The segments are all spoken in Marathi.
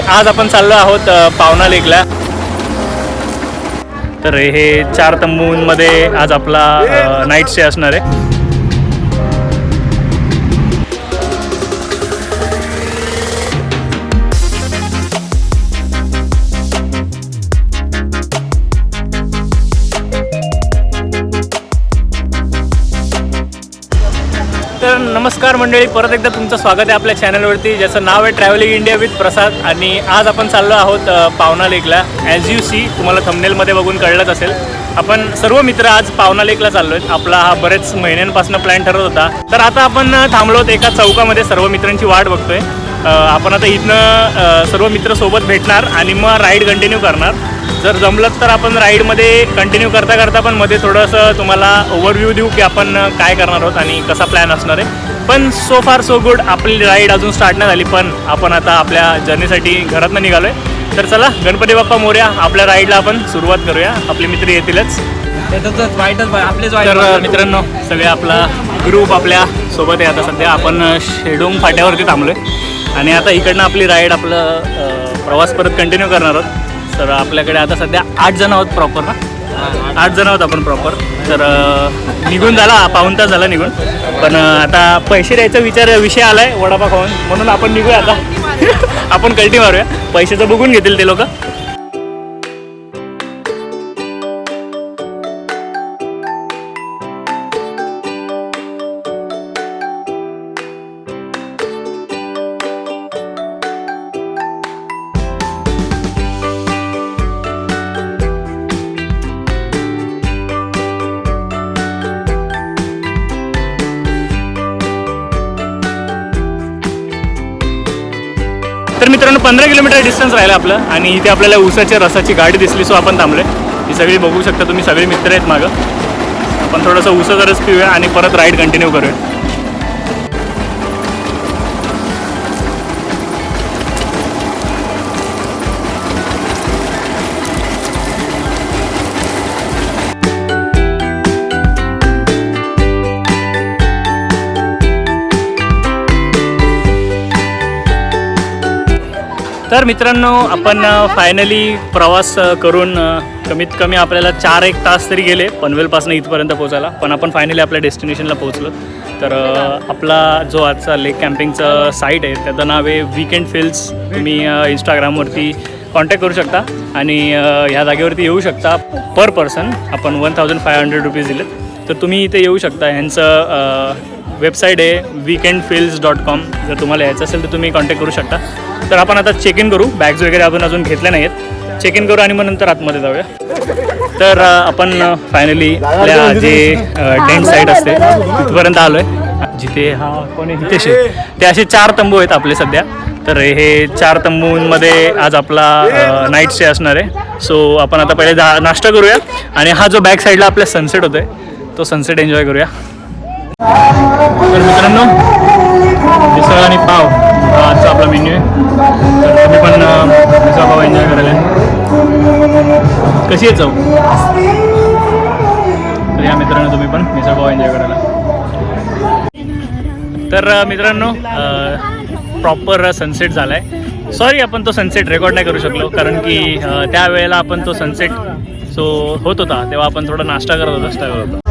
आज आपण चाललो आहोत पावना लेकला. तर हे 4 तंबूंमध्ये आज आपला नाईट स्टे असणार आहे. तर नमस्कार मंडळी, परत एकदा तुमचं स्वागत आहे आपल्या चॅनलवरती, ज्याचं नाव आहे ट्रॅव्हलिंग इंडिया विथ प्रसाद. आणि आज आपण चाललो आहोत पावना लेकला. ॲज यू सी, तुम्हाला थंबनेलमध्ये बघून कळलंच असेल, आपण सर्व मित्र आज पावना लेकला चाललो आहेत. आपला हा बरेच महिन्यांपासून प्लॅन ठरत होता. तर आता आपण थांबलोत एका चौकामध्ये, सर्व मित्रांची वाट बघतोय. आपण आता इथनं सर्व मित्र सोबत भेटणार आणि मग राईड कंटिन्यू करणार. जर जमलं तर आपण राईडमध्ये कंटिन्यू करता करता पण मध्ये थोडंसं तुम्हाला ओव्हरव्ह्यू देऊ की आपण काय करणार आहोत आणि कसा प्लॅन असणार आहे. पण सो फार सो गुड, आपली राईड अजून स्टार्ट नाही झाली, पण आपण आता आपल्या जर्नीसाठी घरातनं निघालो आहे. तर चला, गणपती बाप्पा मोरया, आपल्या राईडला आपण सुरुवात करूया. आपले मित्र येतीलच. तर मित्रांनो, सगळे आपला ग्रुप आपल्या सोबत आहे. आता सध्या आपण शेडोंग फाट्यावरती थांबलो आहे आणि आता इकडनं आपली राईड, आपलं प्रवास परत कंटिन्यू करणार आहोत. तर आपल्याकडे आता सध्या 8 जण आहोत प्रॉपर ना. 8 जण आहोत आपण प्रॉपर. तर निघून झाला, पाऊण तास झाला निघून. पण आता पैसे द्यायचा विषय आला आहे वडापाव खाऊन, म्हणून आपण निघूया आता. आपण कल्टी मारूया, पैशाचं बघून घेतील ते लोक. तर मित्रांनो, 15 किलोमीटर डिस्टन्स राहिलं आपलं आणि इथे आपल्याला ऊसाच्या रसाची गाडी दिसली, सो आपण थांबलोय. ही सगळी बघू शकता तुम्ही, सगळे मित्र आहेत मागं. आपण थोडंसं ऊसाचा रस पिऊया आणि परत राईड कंटिन्यू करूया. तर मित्रांनो, आपण फायनली प्रवास करून कमीत कमी आपल्याला 4-1 तास तरी गेले पनवेलपासून इथपर्यंत पोहोचायला. पण आपण फायनली आपल्या डेस्टिनेशनला पोहोचलो. तर आपला जो आजचा लेक कॅम्पिंगचं साईट आहे त्याचं नाव आहे वीकेंड फिल्स. तुम्ही इंस्टाग्रामवरती कॉन्टॅक्ट करू शकता आणि ह्या जागेवरती येऊ शकता. पर पर्सन आपण 1500 रुपीज दिलेत. तर तुम्ही इथे येऊ शकता. ह्यांचं वेबसाईट आहे weekendfills.com. जर तुम्हाला यायचं असेल तर तुम्ही कॉन्टॅक्ट करू शकता. तर आपण आता चेक इन करू. बॅग्स वगैरे आपण अजून घेतल्या नाही आहेत. चेक इन करू आणि मग नंतर आतमध्ये जाऊया. तर आपण फायनली आपल्या जे टेंट साईट असते तिथपर्यंत आलो आहे, जिथे कोणी ते असे 4 तंबू आहेत आपले सध्या. तर हे 4 तंबूंमध्ये आज आपला नाईट स्टे असणार आहे. सो आपण आता पहिले नाश्ता करूया आणि हा जो बॅक साईडला आपला सनसेट होतोय तो सनसेट एन्जॉय करूया. तर मित्रांनो, मिसळ आणि पाव हा आजचा आपला मेन्यू आहे. तर तुम्ही पण मिसळ पाव एन्जॉय करायला. कशी आहे चव? तर या मित्रांनो, तुम्ही पण मिसळ पाव एन्जॉय करायला. तर मित्रांनो, प्रॉपर सनसेट झाला आहे. सॉरी, आपण तो सनसेट रेकॉर्ड नाही करू शकलो, कारण की त्यावेळेला आपण तो सनसेट होत होता तेव्हा आपण थोडा नाश्ता करत होतो.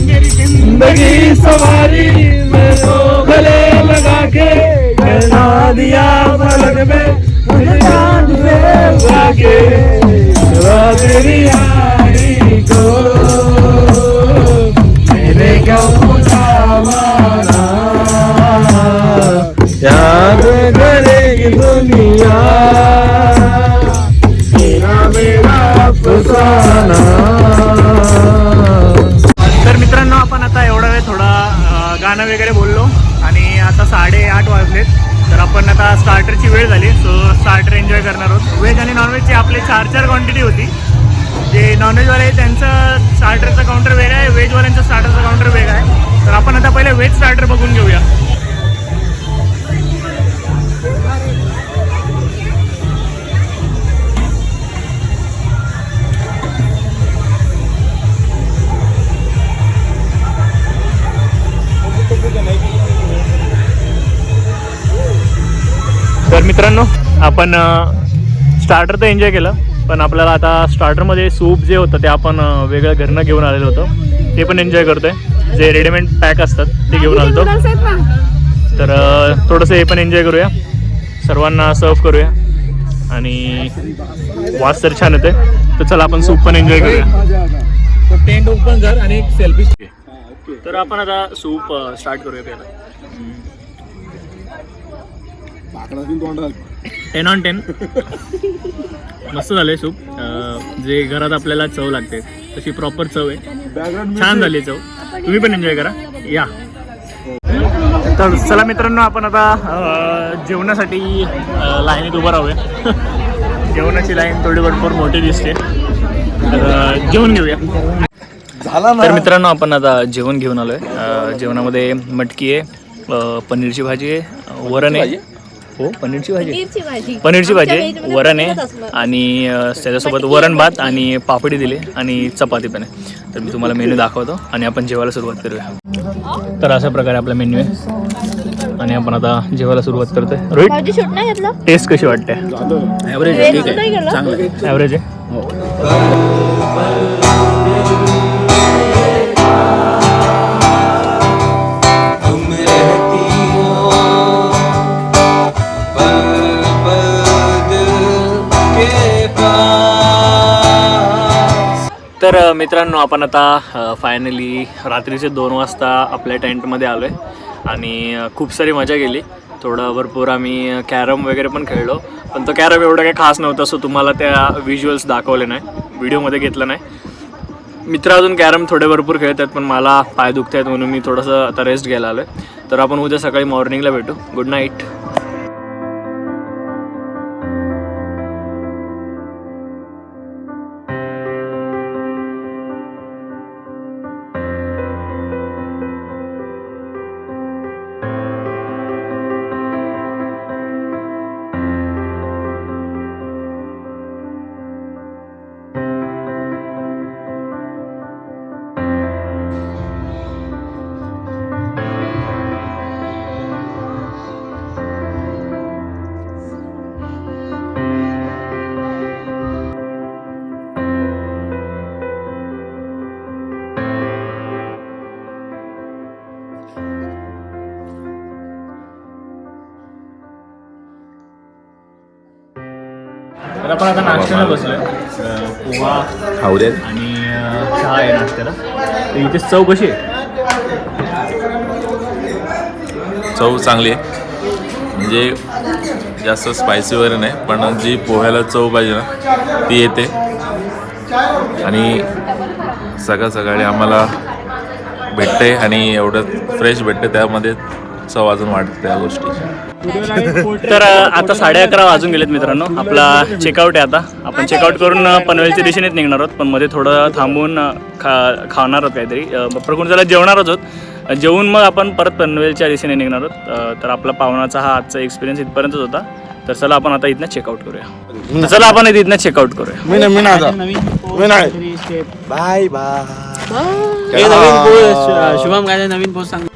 मेरी जिंदगी सवारी में तो गले लगा में मुझे चांद से लाके जवा तेरी यारी को मैंने क्यों माना याद करेगी दुनिया मेरा अफसाना. तर मित्रांनो आपण आता एवढा वेळ थोडा गाणं वगैरे बोललो आणि आता 8:30 वाजलेत. तर आपण आता स्टार्टरची वेळ झाली, सो स्टार्टर एन्जॉय करणार आहोत. व्हेज आणि नॉनव्हेजची आपली 4 क्वांटिटी होती. जे नॉनव्हेजवाले आहे त्यांचं स्टार्टरचं काउंटर वेगळं आहे, व्हेजवाल्यांचं स्टार्टरचं काउंटर वेगळं आहे. तर आपण आता पहिले व्हेज स्टार्टर बघून घेऊया. तर मित्रांनो आपण स्टार्टर तर एन्जॉय केलं, पण आपल्याला आता स्टार्टरमध्ये सूप जे होतं ते आपण वेगळं घरनं घेऊन आलेलं होतं, ते पण एन्जॉय करतोय. जे रेडीमेड पॅक असतात ते घेऊन आलो. तर थोडंसं हे पण एन्जॉय करूया, सर्वांना सर्व करूया आणि वास तर छान येते. तर चला आपण सूप पण एन्जॉय करूया. टेंट ओपन कर आणि एक सेल्फी. तर आपण आता सूप स्टार्ट करूया पहिला. 10 on 10 मस्त झाले सूप. जे घरात आपल्याला चव लागते तशी प्रॉपर चव आहे, छान झाली चव. तुम्ही पण एन्जॉय करा या. तर चला मित्रांनो आपण आता जेवणासाठी लाईनीत उभं राहूया. जेवणाची लाईन थोडी भरपूर मोठी दिसते, तर जेवण घेऊया. तर मित्रांनो आपण आता जेवण घेऊन आलो आहे. जेवणामध्ये मटकी आहे, पनीरची भाजी आहे, वरण आहे. हो पनीरची भाजी आहे, वरण आहे आणि त्याच्यासोबत वरण भात आणि पापडी दिली आणि चपाती पण आहे. तर मी तुम्हाला मेन्यू दाखवतो आणि आपण जेवायला सुरुवात करूया. तर अशा प्रकारे आपला मेन्यू आहे आणि आपण आता जेवायला सुरुवात करतोय. रोहित, टेस्ट कशी वाटते? ॲव्हरेज आहे, ठीक आहे, चांगलं आहे, ॲव्हरेज आहे. तर मित्रांनो आपण आता फायनली रात्रीचे 2 वाजता आपल्या टेंटमध्ये आलो आहे आणि खूप सारी मजा केली. थोडं भरपूर आम्ही कॅरम वगैरे पण खेळलो, पण तो कॅरम एवढा काही खास नव्हता, सो तुम्हाला त्या व्हिज्युअल्स दाखवले नाही, व्हिडिओमध्ये घेतलं नाही. मित्र अजून कॅरम थोडे भरपूर खेळत आहेत, पण मला पाय दुखत आहेत म्हणून मी थोडंसं आता रेस्ट घ्यायला आलो आहे. तर आपण उद्या सकाळी मॉर्निंगला भेटू. Good night. तर आपण आता नाश्त्याला बसलोय. पोहा आवडेल आणि चहा आहे नाश्त्याला. तर इथे चव कशी आहे? चव चांगली आहे, म्हणजे जास्त स्पायसी वगैरे नाही, पण जी पोह्याला चव पाहिजे ना ती येते. आणि सकाळी आम्हाला भेटते आणि एवढं फ्रेश भेटते, त्यामध्ये चव अजून वाटते त्या गोष्टी. तर आता 11:30 वाजून गेलेत मित्रांनो. आपला चेकआउट आहे आता. आपण चेकआउट करून पनवेलच्या दिशेनेच निघणार आहोत, पण मध्ये थोडं थांबून खाणार आहोत काहीतरी. प्रकृतीला जेवणारच आहोत. जेवून मग आपण परत पनवेलच्या दिशेने निघणार आहोत. तर आपला पावनाचा हा आजचा एक्सपिरियन्स इथपर्यंतच होता. तर चला आपण आता इथनं चेकआउट करूया. चला आपण इथनं चेकआउट करूया. Bye bye. शुभम काय नवीन पोस्ट सांग.